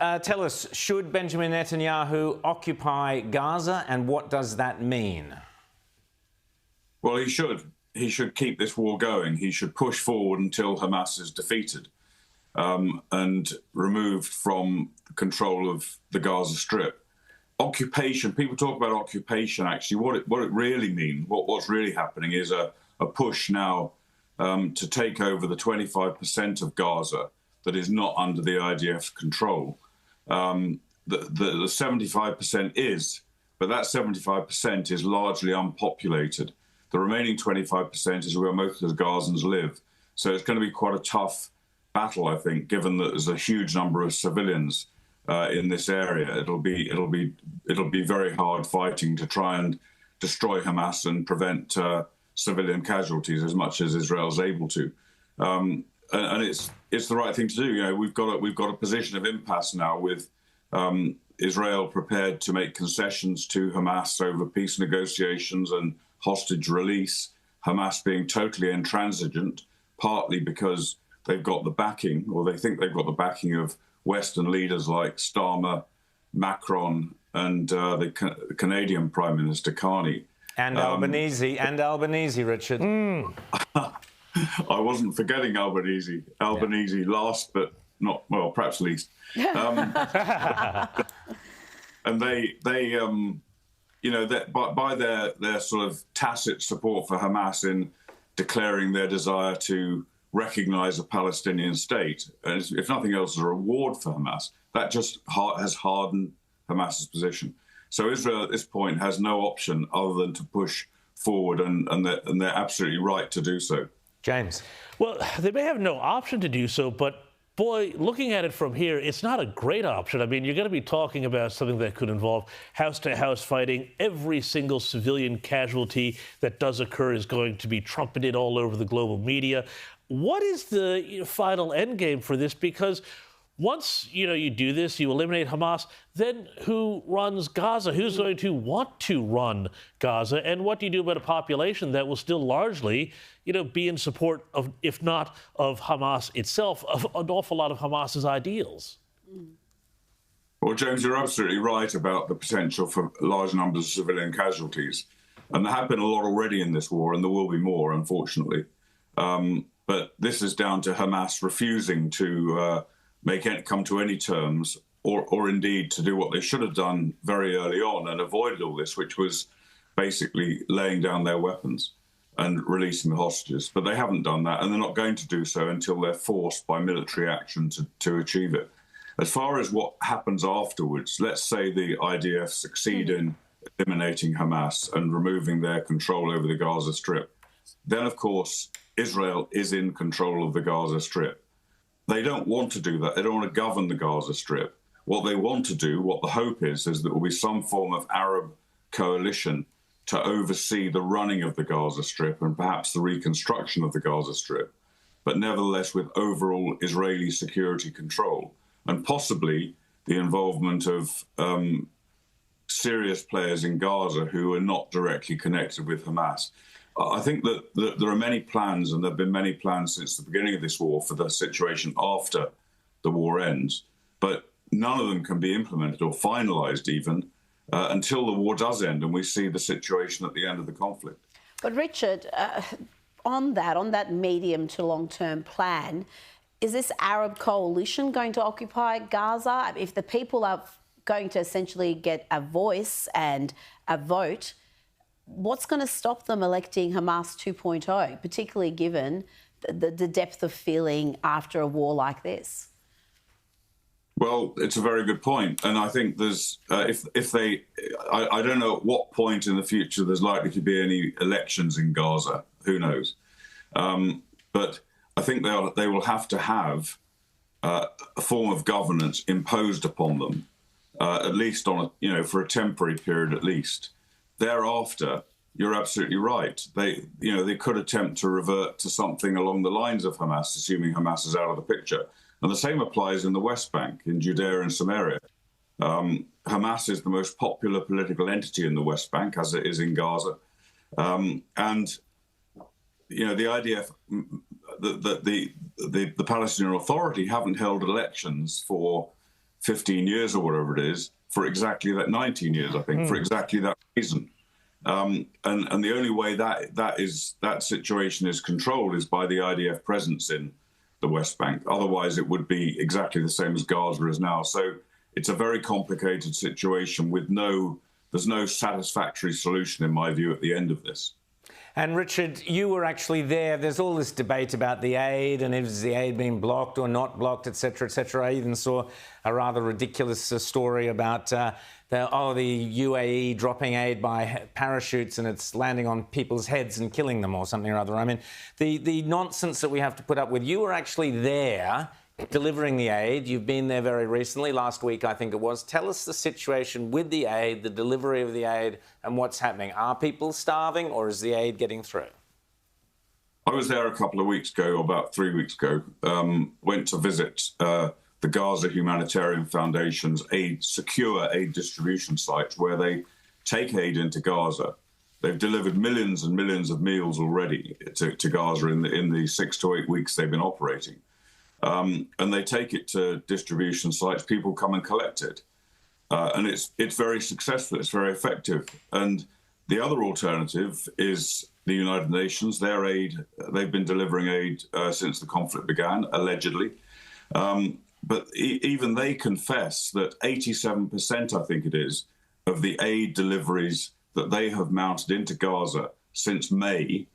Tell us, should Benjamin Netanyahu occupy Gaza, and what does that mean? Well, he should. He should keep this war going. He should push forward until Hamas is defeated and removed from control of the Gaza Strip. Occupation, people talk about occupation, actually. What it really means, what's really happening is a push now to take over the 25% of Gaza that is not under the IDF's control. The 75% is, but that 75% is largely unpopulated. The remaining 25% is where most of the Gazans live. So it's going to be quite a tough battle, I think, given that there's a huge number of civilians in this area. It'll be very hard fighting to try and destroy Hamas and prevent civilian casualties as much as Israel's able to. And it's the right thing to do. You know, we've got a position of impasse now with Israel prepared to make concessions to Hamas over peace negotiations and hostage release. Hamas being totally intransigent, partly because they've got the backing, or they think they've got the backing of Western leaders like Starmer, Macron, and the Canadian Prime Minister Carney. And Albanese, Richard. I wasn't forgetting Albanese. Albanese last, but not, well, perhaps least. And they you know, that by their sort of tacit support for Hamas in declaring their desire to recognize a Palestinian state, and if nothing else, as a reward for Hamas, that just has hardened Hamas's position. So Israel at this point has no option other than to push forward, and they're absolutely right to do so. James. Well, they may have no option to do so, but boy, looking at it from here, it's not a great option. I mean, you're going to be talking about something that could involve house-to-house fighting. Every single civilian casualty that does occur is going to be trumpeted all over the global media. What is the final endgame for this? Because once, you do this, you eliminate Hamas, then who runs Gaza? Who's going to want to run Gaza? And what do you do about a population that will still largely, be in support of, if not of Hamas itself, of an awful lot of Hamas's ideals? Well, James, you're absolutely right about the potential for large numbers of civilian casualties. And there have been a lot already in this war, and there will be more, unfortunately. But this is down to Hamas refusing to come to any terms, or indeed to do what they should have done very early on and avoided all this, which was basically laying down their weapons and releasing the hostages. But they haven't done that, and they're not going to do so until they're forced by military action to achieve it. As far as what happens afterwards, let's say the IDF succeed in eliminating Hamas and removing their control over the Gaza Strip, then, of course, Israel is in control of the Gaza Strip. They don't want to do that. They don't want to govern the Gaza Strip. What they want to do, what the hope is that there will be some form of Arab coalition to oversee the running of the Gaza Strip and perhaps the reconstruction of the Gaza Strip, but nevertheless with overall Israeli security control, and possibly the involvement of serious players in Gaza who are not directly connected with Hamas. I think that there are many plans, and there have been many plans since the beginning of this war for the situation after the war ends, but none of them can be implemented or finalized even until the war does end and we see the situation at the end of the conflict. But Richard, on that medium to long-term plan, is this Arab coalition going to occupy Gaza? If the people are going to essentially get a voice and a vote, what's going to stop them electing Hamas 2.0, particularly given the depth of feeling after a war like this? Well, it's a very good point. And I think there's, I don't know at what point in the future there's likely to be any elections in Gaza. Who knows? But I think they will have to have a form of governance imposed upon them, at least on for a temporary period at least. Thereafter, you're absolutely right. They could attempt to revert to something along the lines of Hamas, assuming Hamas is out of the picture. And the same applies in the West Bank, in Judea and Samaria. Hamas is the most popular political entity in the West Bank, as it is in Gaza. And the IDF, the Palestinian Authority haven't held elections for 15 years or whatever it is, for exactly that 19 years, I think, for exactly that reason. And the only way that situation is controlled is by the IDF presence in the West Bank. Otherwise, it would be exactly the same as Gaza is now. So it's a very complicated situation with there's no satisfactory solution, in my view, at the end of this. And Richard, you were actually there. There's all this debate about the aid and is the aid being blocked or not blocked, etc., etc. I even saw a rather ridiculous story about the UAE dropping aid by parachutes and it's landing on people's heads and killing them or something or other. I mean, the nonsense that we have to put up with. You were actually there delivering the aid. You've been there very recently, last week I think it was. Tell us the situation with the aid, the delivery of the aid and what's happening. Are people starving or is the aid getting through? I was there a couple of weeks ago, about 3 weeks ago, went to visit the Gaza Humanitarian Foundation's secure aid distribution sites where they take aid into Gaza. They've delivered millions and millions of meals already to Gaza in the 6 to 8 weeks they've been operating. And they take it to distribution sites. People come and collect it. And it's very successful. It's very effective. And the other alternative is the United Nations. Their aid, they've been delivering aid since the conflict began, allegedly. But even they confess that 87%, I think it is, of the aid deliveries that they have mounted into Gaza since May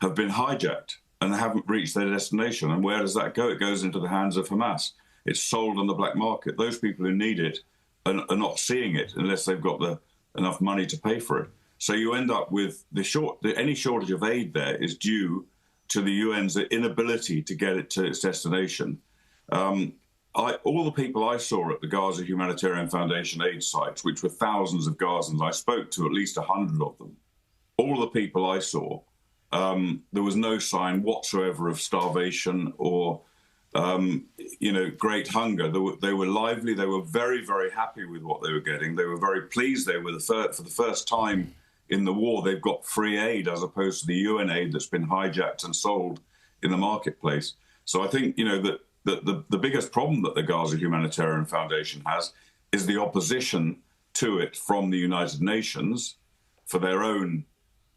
have been hijacked and haven't reached their destination. And where does that go? It goes into the hands of Hamas. It's sold on the black market. Those people who need it are not seeing it unless they've got enough money to pay for it. So you end up with any shortage of aid there is due to the UN's inability to get it to its destination. All the people I saw at the Gaza Humanitarian Foundation aid sites, which were thousands of Gazans, I spoke to at least 100 of them. All the people I saw, there was no sign whatsoever of starvation or, great hunger. They were lively. They were very, very happy with what they were getting. They were very pleased. They were for the first time in the war, they've got free aid as opposed to the UN aid that's been hijacked and sold in the marketplace. So I think, that the biggest problem that the Gaza Humanitarian Foundation has is the opposition to it from the United Nations for their own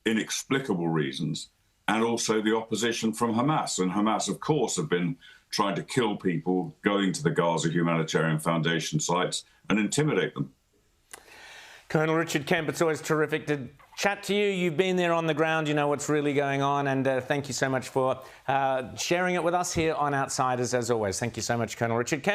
inexplicable reasons, and also the opposition from Hamas. And Hamas, of course, have been trying to kill people going to the Gaza Humanitarian Foundation sites and intimidate them. Colonel Richard Kemp, it's always terrific to chat to you. You've been there on the ground, you know what's really going on, and thank you so much for sharing it with us here on Outsiders, as always. Thank you so much, Colonel Richard Kemp.